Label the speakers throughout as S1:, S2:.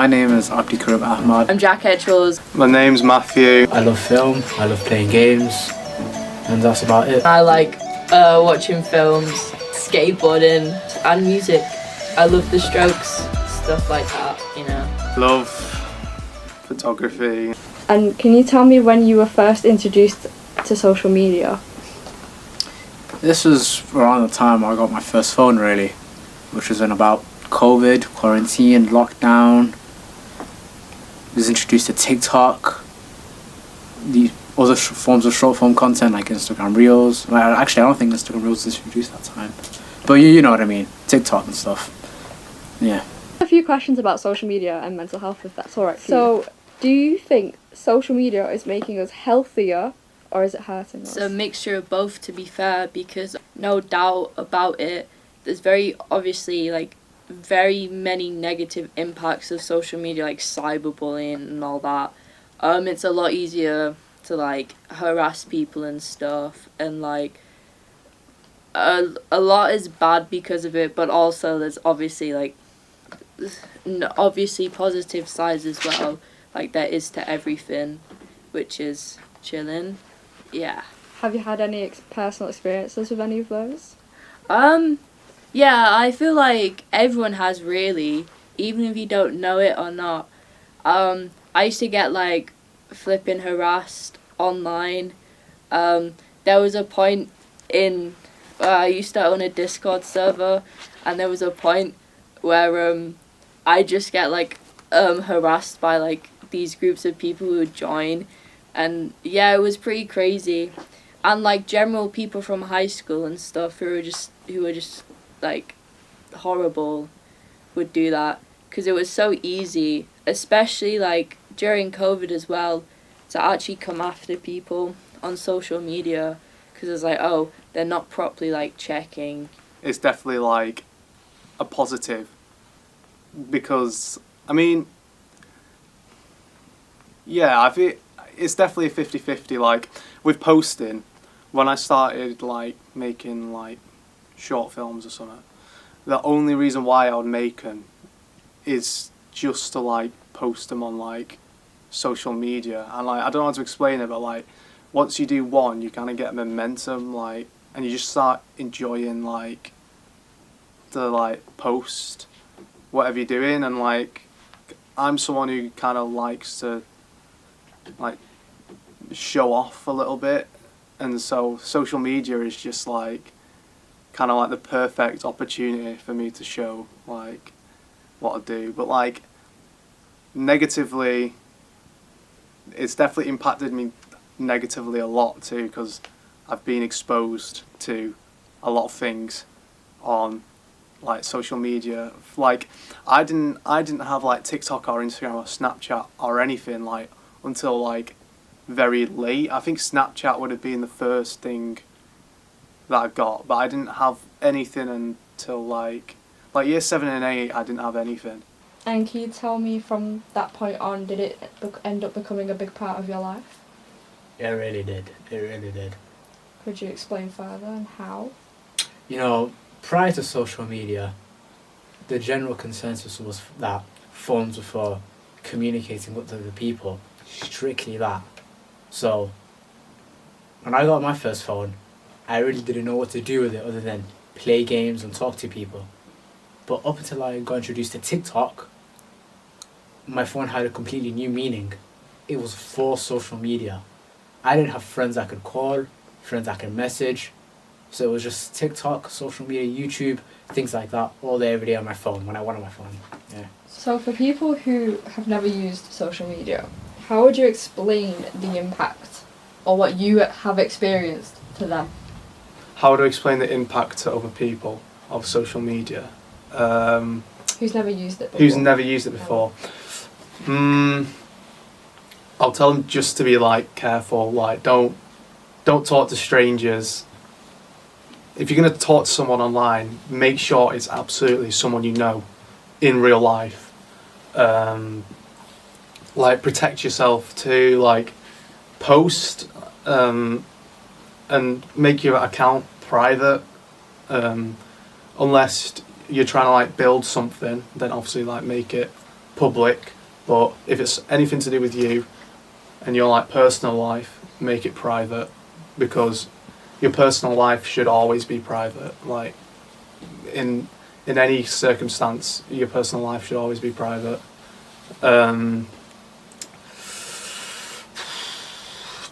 S1: My name is Abdikarim Ahmad.
S2: I'm Jack Edgeworth.
S3: My name's Matthew.
S4: I love film, I love playing games, and that's about it.
S2: I like watching films, skateboarding, and music. I love the Strokes, stuff like that, you know.
S3: Love photography.
S5: And can you tell me when you were first introduced to social media?
S1: This was around the time I got my first phone, really, which was in about COVID, quarantine, lockdown. I was introduced to TikTok, the other forms of short form content like Instagram Reels. Well, actually, I don't think Instagram Reels was introduced that time, but you know what I mean, TikTok and stuff. Yeah.
S5: A few questions about social media and mental health, if that's alright for you. So, do you think social media is making us healthier or is it hurting us?
S2: It's a mixture of both, to be fair, because no doubt about it, there's very obviously very many negative impacts of social media, like cyberbullying and all that. It's a lot easier to harass people and stuff, and a lot is bad because of it, but also there's obviously obviously positive sides as well, like there is to everything, which is chilling. Yeah.
S5: Have you had any personal experiences with any of those?
S2: Yeah, I feel like everyone has, really, even if you don't know it or not. I used to get flipping harassed online. There was a point I used to own a Discord server, and there was a point where I just get harassed by these groups of people who would join, and yeah, it was pretty crazy. And general people from high school and stuff who were just horrible would do that, because it was so easy, especially during COVID as well, to actually come after people on social media, because it's oh, they're not properly checking.
S3: It's definitely a positive, because I mean, yeah, I think it's definitely a 50-50. With posting, when I started making short films or something, the only reason why I would make them is just to post them on social media, and I don't know how to explain it, but once you do one, you kind of get momentum, and you just start enjoying the post whatever you're doing, and I'm someone who kind of likes to show off a little bit, and so social media is just kind of the perfect opportunity for me to show what I do. But negatively, it's definitely impacted me negatively a lot too, because I've been exposed to a lot of things on social media. I didn't have TikTok or Instagram or Snapchat or anything until very late. I think Snapchat would have been the first thing that I got, but I didn't have anything until year 7 and 8. I didn't have anything.
S5: And can you tell me, from that point on, did it end up becoming a big part of your life?
S4: It really did. It really did.
S5: Could you explain further and how?
S4: You know, prior to social media, the general consensus was that phones were for communicating with other people, strictly that. So, when I got my first phone, I really didn't know what to do with it other than play games and talk to people. But up until I got introduced to TikTok, my phone had a completely new meaning. It was for social media. I didn't have friends I could call, friends I could message. So it was just TikTok, social media, YouTube, things like that, all day, every day on my phone, when I wanted my phone. Yeah.
S5: So for people who have never used social media, how would you explain the impact or what you have experienced to them?
S3: How would I explain the impact to other people of social media?
S5: Who's never used it before?
S3: Who's never used it before? I'll tell them just to be careful. Don't talk to strangers. If you're gonna talk to someone online, make sure it's absolutely someone you know in real life. Protect yourself too. Post and make your account private. Unless you're trying to build something, then obviously make it public. But if it's anything to do with you and your like personal life, make it private, because your personal life should always be private. Like in any circumstance, your personal life should always be private.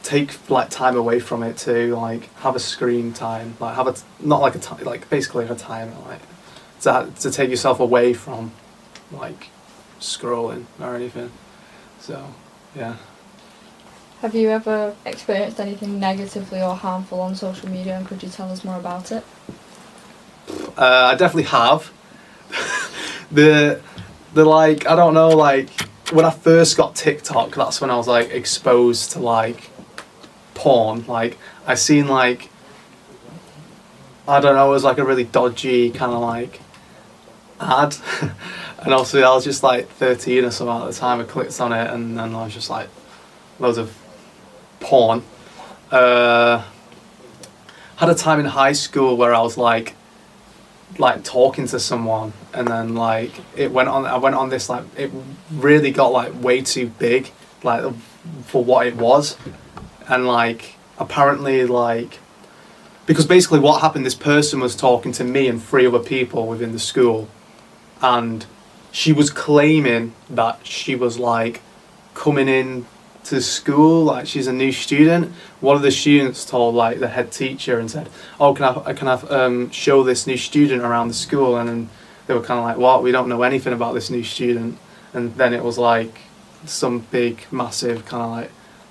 S3: Take like time away from it too. Like have a screen time. Like have not like a time, like basically a timer. Like to take yourself away from like scrolling or anything. So yeah.
S5: Have you ever experienced anything negatively or harmful on social media, and could you tell us more about it?
S3: I definitely have. the like, I don't know, like when I first got TikTok, that's when I was like exposed to like porn. Like I seen like, I don't know, it was like a really dodgy kind of like ad. And obviously I was just like 13 or something at the time. I clicked on it and then I was just like loads of porn. Had a time in high school where I was like talking to someone, and then like I went on this, like it really got like way too big, like for what it was. And like apparently, like, because basically what happened, this person was talking to me and 3 other people within the school, and she was claiming that she was like coming in to school, like she's a new student. One of the students told like the head teacher and said, "Oh, can I show this new student around the school?" And then they were kind of like, "What? We don't know anything about this new student." And then it was like some big, massive kind of like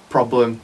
S3: problem